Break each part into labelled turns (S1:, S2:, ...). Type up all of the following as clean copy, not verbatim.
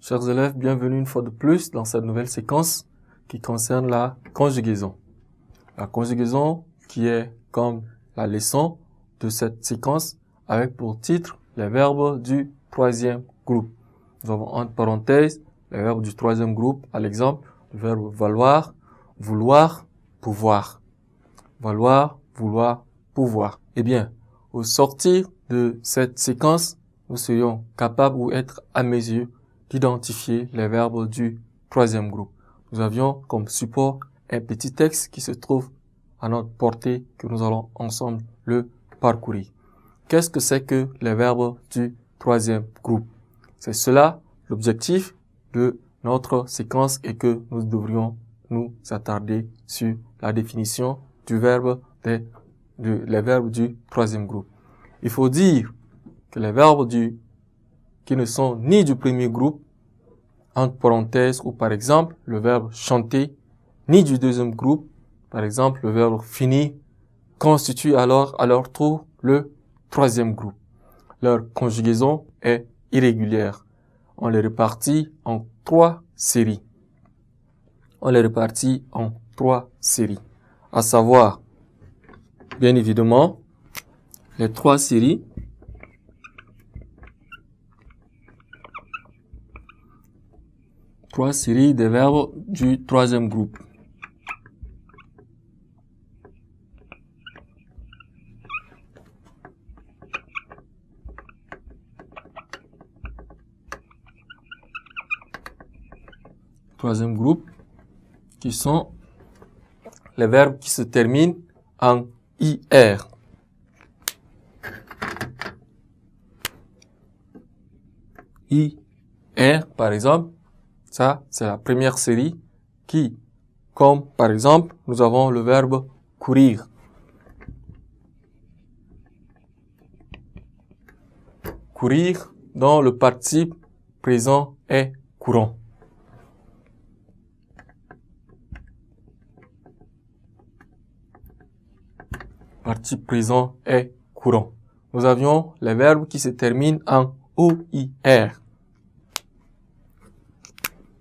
S1: Chers élèves, bienvenue une fois de plus dans cette nouvelle séquence qui concerne la conjugaison. La conjugaison qui est comme la leçon de cette séquence avec pour titre les verbes du troisième groupe. Nous avons entre parenthèses les verbes du troisième groupe, à l'exemple, le verbe valoir, vouloir, pouvoir. Valoir, vouloir, pouvoir. Eh bien, au sortir de cette séquence, nous serions capables ou être à mesure d'identifier les verbes du troisième groupe. Nous avions comme support un petit texte qui se trouve à notre portée que nous allons ensemble le parcourir. Qu'est-ce que c'est que les verbes du troisième groupe? C'est cela l'objectif de notre séquence et que nous devrions nous attarder sur la définition du verbe les verbes du troisième groupe. Il faut dire que les verbes qui ne sont ni du premier groupe, entre parenthèses, ou par exemple le verbe chanter, ni du deuxième groupe, par exemple le verbe finir, constituent alors à leur tour le troisième groupe. Leur conjugaison est irrégulière. On les répartit en trois séries. À savoir, bien évidemment, les trois séries des verbes du troisième groupe. Troisième groupe, qui sont les verbes qui se terminent en IR. IR, par exemple, ça, c'est la première série qui, comme par exemple, nous avons le verbe courir. Courir, dont le participe présent est courant. Participe présent est courant. Nous avions les verbes qui se terminent en OIR.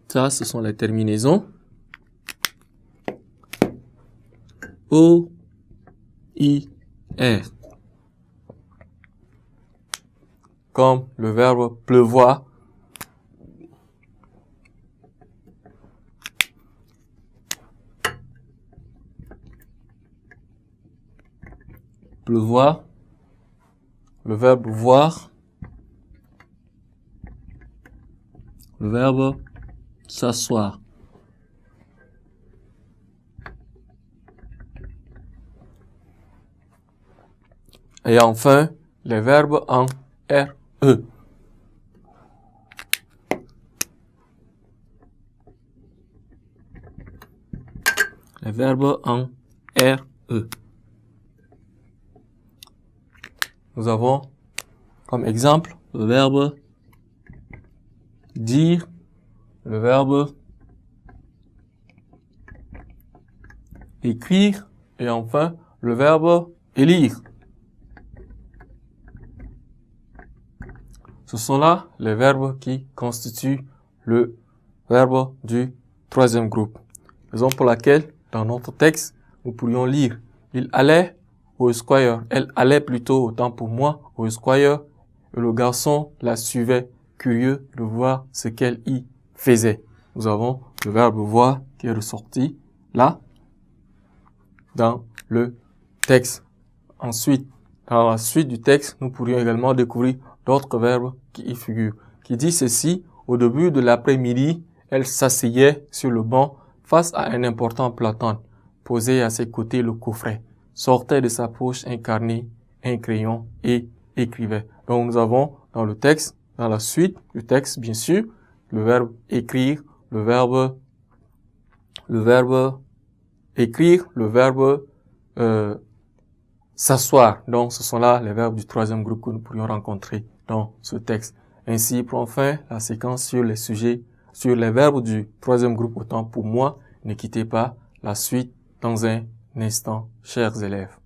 S1: Ça, ce sont les terminaisons. OIR. Comme le verbe pleuvoir. Pleuvoir. Le verbe voir. Le verbe s'asseoir. Et enfin, les verbes en RE. Les verbes en RE. Nous avons comme exemple le verbe dire, le verbe écrire et enfin le verbe élire. Ce sont là les verbes qui constituent le verbe du troisième groupe. Raison pour laquelle, dans notre texte, nous pourrions lire « Il allait au square ». Elle allait plutôt, autant pour moi, au square. Et le garçon la suivait, curieux de voir ce qu'elle y faisait. Nous avons le verbe voir qui est ressorti là, dans le texte. Ensuite, dans la suite du texte, nous pourrions également découvrir d'autres verbes qui y figurent. Qui dit ceci, au début de l'après-midi, elle s'asseyait sur le banc face à un important platane, posait à ses côtés le coffret, sortait de sa poche un carnet, un crayon et écrivait. Donc nous avons dans le texte, dans la suite du texte bien sûr, le verbe écrire, le verbe écrire, le verbe s'asseoir. Donc ce sont là les verbes du troisième groupe que nous pourrions rencontrer dans ce texte. Ainsi prend fin la séquence sur les sujets, sur les verbes du troisième groupe. Autant pour moi, ne quittez pas la suite dans un instant, chers élèves.